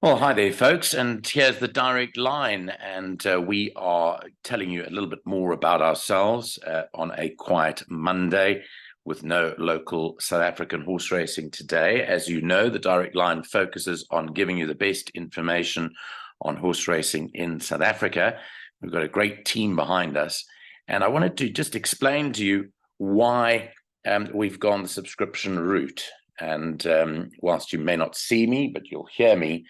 Well, hi there, folks, and here's the direct line, and we are telling you a little bit more about ourselves on a quiet Monday with no local South African horse racing today. As you know, the direct line focuses on giving you the best information on horse racing in South Africa. We've got a great team behind us, and I wanted to just explain to you why we've gone the subscription route. And whilst you may not see me, but you'll hear me,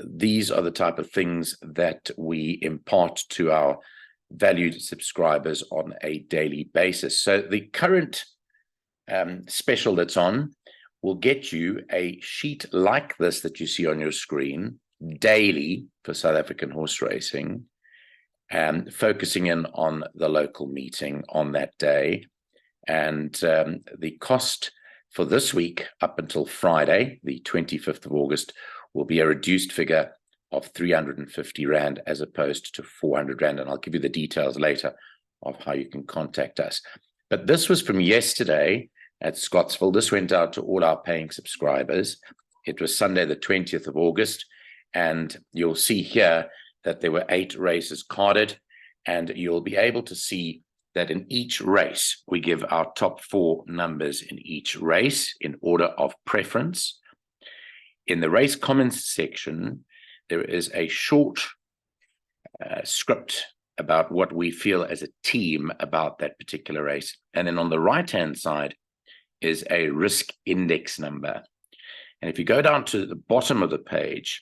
these are the type of things that we impart to our valued subscribers on a daily basis. So the current special that's on will get you a sheet like this that you see on your screen daily for South African horse racing, focusing in on the local meeting on that day. And the cost for this week up until Friday, the 25th of August, will be a reduced figure of 350 Rand as opposed to 400 Rand. And I'll give you the details later of how you can contact us. But this was from yesterday at Scottsville. This went out to all our paying subscribers. It was Sunday, the 20th of August. And you'll see here that there were 8 races carded. And you'll be able to see that in each race, we give our top 4 numbers in each race in order of preference. In the race comments section, there is a short script about what we feel as a team about that particular race. And then on the right-hand side is a risk index number. And if you go down to the bottom of the page,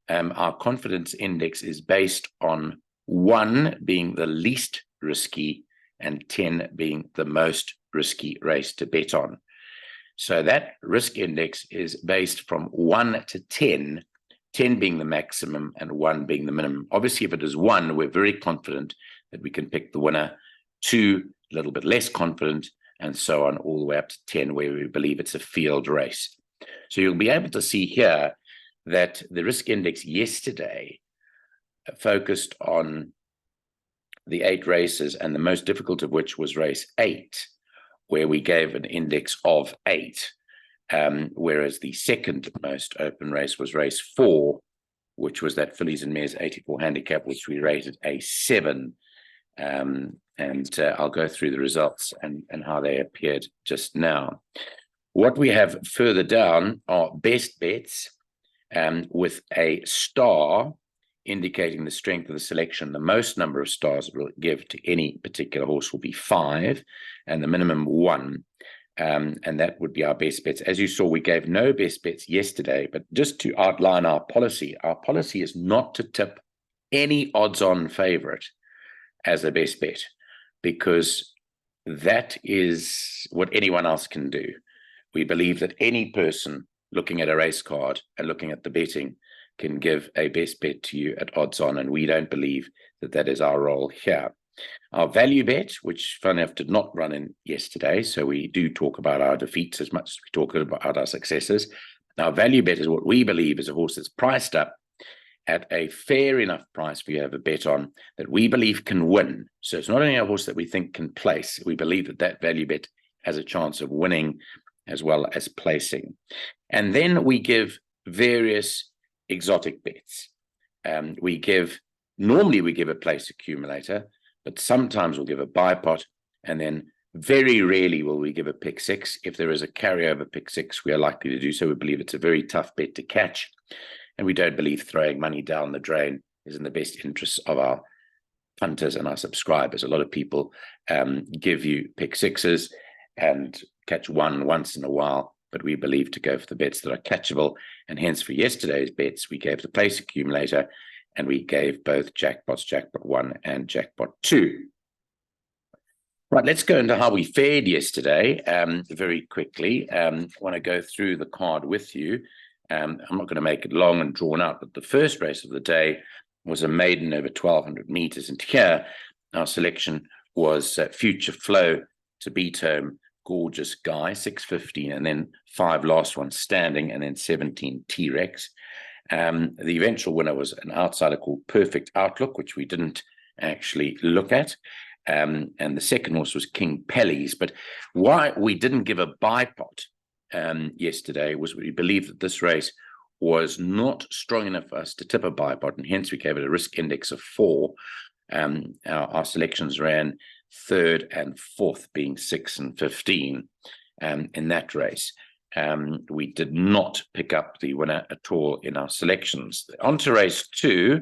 our confidence index is based on 1 being the least risky and 10 being the most risky race to bet on. So that risk index is based from 1 to 10, 10 being the maximum and 1 being the minimum. Obviously, if it is 1, we're very confident that we can pick the winner. 2, a little bit less confident, and so on, all the way up to 10, where we believe it's a field race. So you'll be able to see here that the risk index yesterday focused on the 8 races, and the most difficult of which was race 8, where we gave an index of 8, whereas the second most open race was race 4, which was that Fillies and Mares 84 handicap, which we rated a 7. I'll go through the results and how they appeared just now. What we have further down are best bets with a star indicating the strength of the selection. The most number of stars we'll give to any particular horse will be 5, and the minimum 1. And that would be our best bets. As you saw, we gave no best bets yesterday, but just to outline our policy is not to tip any odds-on favorite as a best bet, because that is what anyone else can do. We believe that any person looking at a race card and looking at the betting can give a best bet to you at odds on, and we don't believe that that is our role here. Our value bet, which fun enough did not run in yesterday, so we do talk about our defeats as much as we talk about our successes. Our value bet is what we believe is a horse that's priced up at a fair enough price for you to have a bet on that we believe can win. So it's not only a horse that we think can place, we believe that that value bet has a chance of winning as well as placing. And then we give various exotic bets. Normally we give a place accumulator, but sometimes we'll give a buy pot, and then very rarely will we give a pick 6. If there is a carryover pick 6, we are likely to do so. We believe it's a very tough bet to catch, and we don't believe throwing money down the drain is in the best interests of our punters and our subscribers. A lot of people give you pick 6s and catch one once in a while, but we believe to go for the bets that are catchable. And hence for yesterday's bets, we gave the place accumulator, and we gave both jackpots, jackpot 1 and jackpot 2. Right, let's go into how we fared yesterday very quickly. I want to go through the card with you. I'm not going to make it long and drawn out, but the first race of the day was a maiden over 1,200 meters. And here our selection was Future Flow to beat home Gorgeous Guy, 6:15, and then 5 last ones standing, and then 17 T-Rex. The eventual winner was an outsider called Perfect Outlook, which we didn't actually look at. And the second horse was King Pelly's. But why we didn't give a buy pot yesterday was we believe that this race was not strong enough for us to tip a bipod, and hence we gave it a risk index of 4. Our selections ran third and fourth, being 6 and 15 in that race. We did not pick up the winner at all in our selections. On to race 2.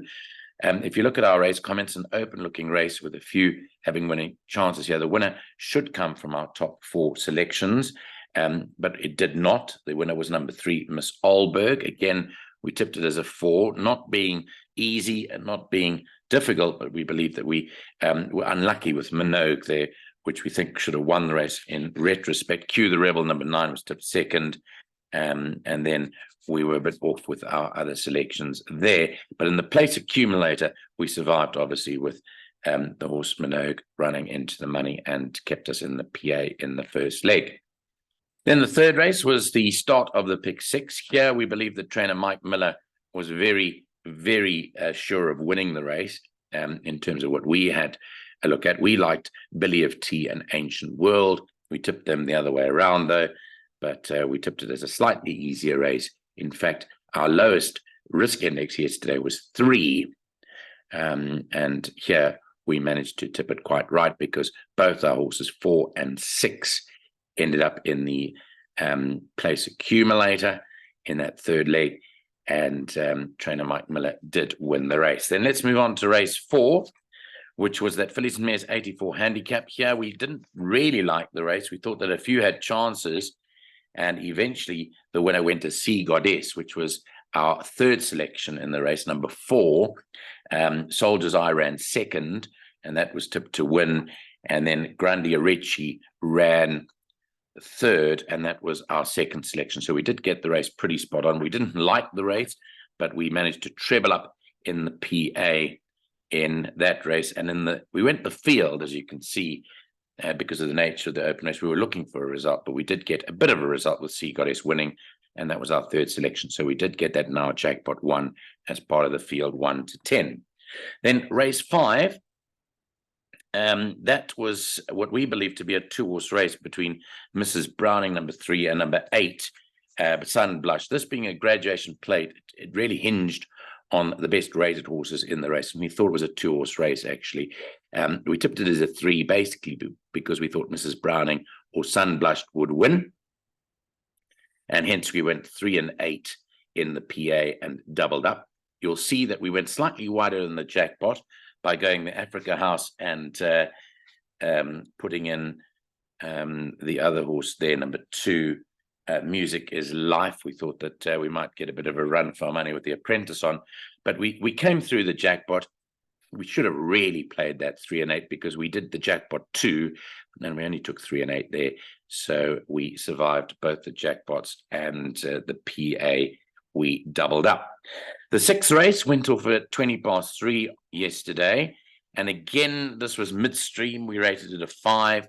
If you look at our race comments, an open-looking race with a few having winning chances here. The winner should come from our top 4 selections, but it did not. The winner was number 3, Miss Olberg. Again, we tipped it as a 4, not being easy and not being difficult, but we believe that we were unlucky with Minogue there, which we think should have won the race in retrospect. Q the Rebel, number 9, was tipped second, and then we were a bit off with our other selections there. But in the place accumulator, we survived, obviously, with the horse Minogue running into the money and kept us in the PA in the first leg. Then the third race was the start of the pick 6. Here, we believe that trainer Mike Miller was very, very sure of winning the race in terms of what we had a look at. We liked Billy of Tea and Ancient World. We tipped them the other way around, though, but we tipped it as a slightly easier race. In fact, our lowest risk index yesterday was 3. And here we managed to tip it quite right, because both our horses 4 and 6 ended up in the place accumulator in that third leg. And trainer Mike Miller did win the race. Then let's move on to race 4, which was that Fillies and Mares 84 handicap. Here we didn't really like the race. We thought that a few had chances, and eventually the winner went to Sea Goddess, which was our third selection in the race, number 4. Soldier's Eye ran second, and that was tipped to win. And then Grandi Ricci ran third, and that was our second selection. So we did get the race pretty spot on. We didn't like the race, but we managed to treble up in the PA in that race. And we went the field, as you can see, because of the nature of the open race. We were looking for a result, but we did get a bit of a result with Sea Goddess winning, and that was our third selection. So we did get that in our jackpot 1 as part of the field 1 to 10. Then race 5, that was what we believe to be a 2-horse race between Mrs. Browning, number 3, and number 8, Sun Blush. This being a graduation plate, it really hinged on the best rated horses in the race, and we thought it was a 2-horse race, actually. We tipped it as a 3, basically because we thought Mrs. Browning or Sun Blush would win, and hence we went 3 and 8 in the PA and doubled up. You'll see that we went slightly wider than the jackpot by going the Africa House and putting in the other horse there, number 2, Music is Life. We thought that we might get a bit of a run for our money with the Apprentice on, but we came through the jackpot. We should have really played that 3 and 8, because we did the jackpot 2, and we only took 3 and 8 there. So we survived both the jackpots and the PA. We doubled up. The 6th race went off at 3:20 yesterday. And again, this was midstream. We rated it a 5.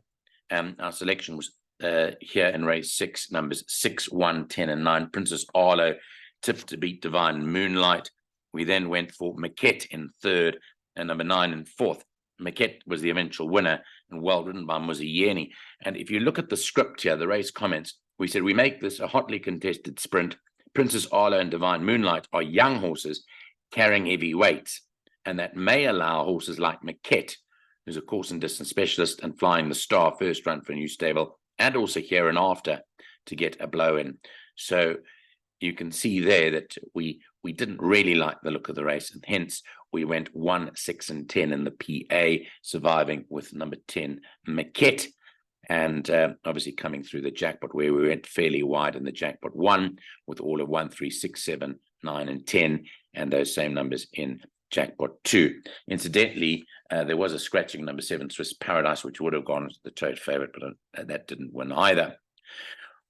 Our selection was here in race 6, numbers 6, 1, 10, and 9. Princess Arlo tipped to beat Divine Moonlight. We then went for Maquette in 3rd and number 9 in 4th. Maquette was the eventual winner, and well ridden by Muzieni. And if you look at the script here, the race comments, we said we make this a hotly contested sprint. Princess Arlo and Divine Moonlight are young horses carrying heavy weights, and that may allow horses like Maquette, who's a course and distance specialist and flying the Star first run for a new stable, and also Here and After, to get a blow in. So you can see there that we didn't really like the look of the race, and hence we went 1, 6, and 10 in the PA, surviving with number 10, Maquette. And obviously coming through the jackpot, where we went fairly wide in the jackpot 1, with all of 1, 3, 6, 7, 9, and 10, and those same numbers in jackpot 2. Incidentally, there was a scratching number 7, Swiss Paradise, which would have gone as the tote favorite, but that didn't win either.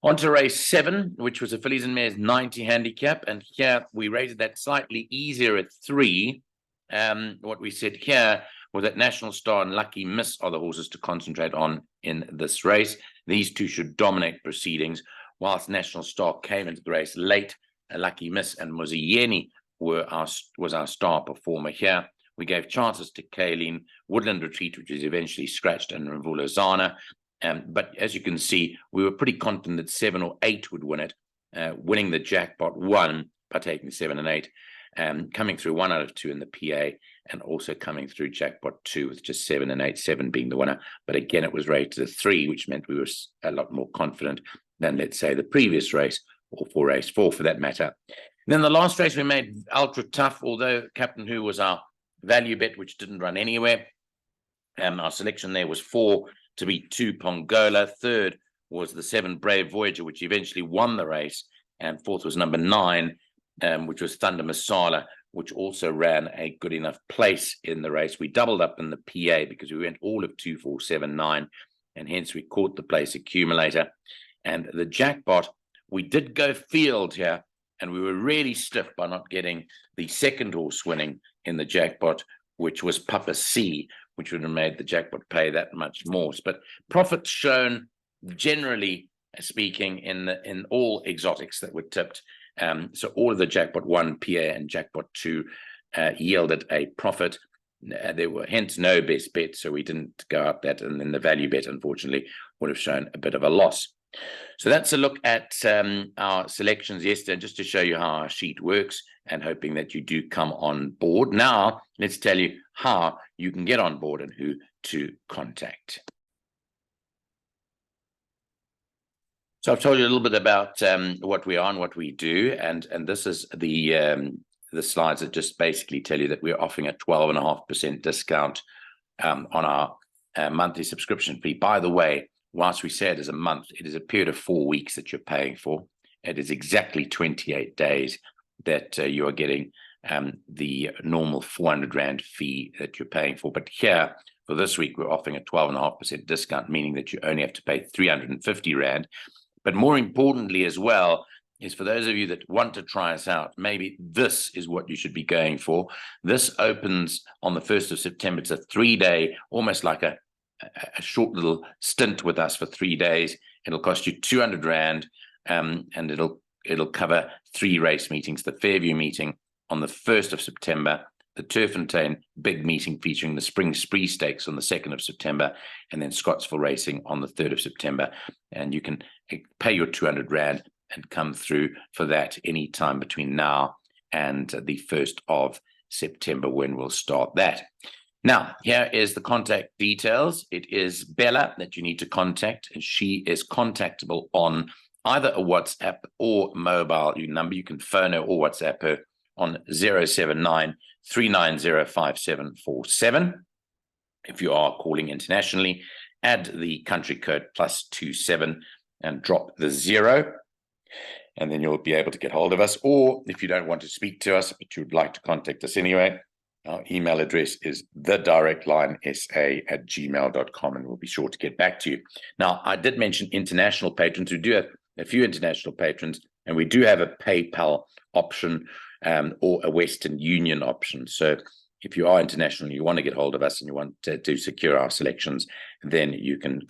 On to race 7, which was a Fillies and Mares 90 handicap, and here we rated that slightly easier at 3. What we said here was that National Star and Lucky Miss are the horses to concentrate on in this race. These two should dominate proceedings, whilst National Star came into the race late. Lucky Miss and Muzieni was our star performer here. We gave chances to Kaylin, Woodland Retreat, which was eventually scratched, and Ravula Zana. But as you can see, we were pretty confident that 7 or 8 would win it, winning the jackpot 1, by taking 7 and 8, coming through 1 out of 2 in the PA, and also coming through jackpot 2 with just 7 and 8, 7 being the winner. But again, it was rated a 3, which meant we were a lot more confident than, let's say, the previous race, or for race 4 for that matter. And then the last race we made ultra tough, although Captain Who was our value bet, which didn't run anywhere. Our selection there was 4 to beat 2 Pongola. Third was the 7 Brave Voyager, which eventually won the race. And fourth was number 9, which was Thunder Masala, which also ran a good enough place in the race. We doubled up in the PA because we went all of 2, 4, 7, 9, and hence we caught the place accumulator. And the jackpot, we did go field here, and we were really stiff by not getting the second horse winning in the jackpot, which was Papa C, which would have made the jackpot pay that much more. But profits shown, generally speaking, in all exotics that were tipped. So all of the jackpot 1, PA, and jackpot 2 yielded a profit. There were hence no best bet, so we didn't go up that. And then the value bet, unfortunately, would have shown a bit of a loss. So that's a look at our selections yesterday, just to show you how our sheet works, and hoping that you do come on board. Now, let's tell you how you can get on board and who to contact. So I've told you a little bit about what we are and what we do, and this is the slides that just basically tell you that we're offering a 12.5% discount on our monthly subscription fee. By the way, whilst we say it is a month, it is a period of 4 weeks that you're paying for. It is exactly 28 days that you are getting the normal 400 Rand fee that you're paying for. But here, for this week, we're offering a 12.5% discount, meaning that you only have to pay 350 Rand. But more importantly as well, is for those of you that want to try us out, maybe this is what you should be going for. This opens on the 1st of September. It's a 3-day, almost like a short little stint with us for 3 days. It'll cost you 200 Rand, and it'll cover 3 race meetings: the Fairview meeting on the 1st of September, the Turffontein big meeting featuring the Spring Spree Stakes on the 2nd of September, and then Scottsville Racing on the 3rd of September. And you can pay your 200 Rand and come through for that any time between now and the 1st of September, when we'll start that. Now, here is the contact details. It is Bella that you need to contact, and she is contactable on either a WhatsApp or mobile number. You can phone her or WhatsApp her on 079 390 5747. If you are calling internationally, add the country code +27 and drop the 0, and then you'll be able to get hold of us. Or if you don't want to speak to us, but you would like to contact us anyway, our email address is thedirectlinesa@gmail.com, and we'll be sure to get back to you. Now, I did mention international patrons. We do have a few international patrons, and we do have a PayPal option or a Western Union option. So if you are international, you want to get hold of us and you want to secure our selections, then you can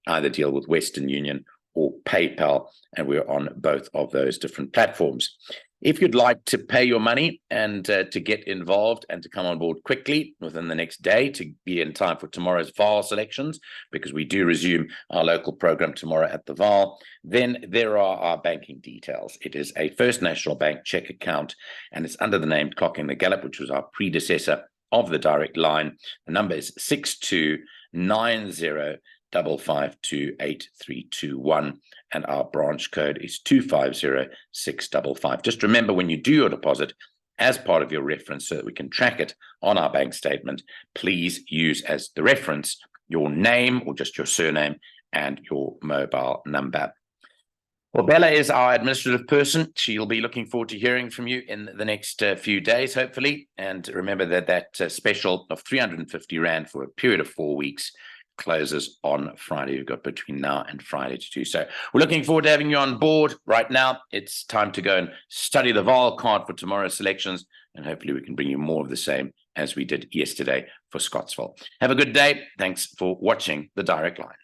either deal with Western Union or PayPal, and we're on both of those different platforms. If you'd like to pay your money and to get involved and to come on board quickly within the next day to be in time for tomorrow's VAL selections, because we do resume our local program tomorrow at the VAL, then there are our banking details. It is a First National Bank check account, and it's under the name Clocking the Gallop, which was our predecessor of the direct line. The number is 6290552831, and our branch code is 250655. Just remember, when you do your deposit, as part of your reference, so that we can track it on our bank statement, please use as the reference your name or just your surname and your mobile number. Well, Bella is our administrative person. She'll be looking forward to hearing from you in the next few days, hopefully. And remember that special of 350 Rand for a period of 4 weeks closes on Friday. You've got between now and Friday to do so. We're looking forward to having you on board. Right now, it's time to go and study the VAL card for tomorrow's selections, and hopefully we can bring you more of the same as we did yesterday for Scottsville. Have a good day. Thanks for watching The Direct Line.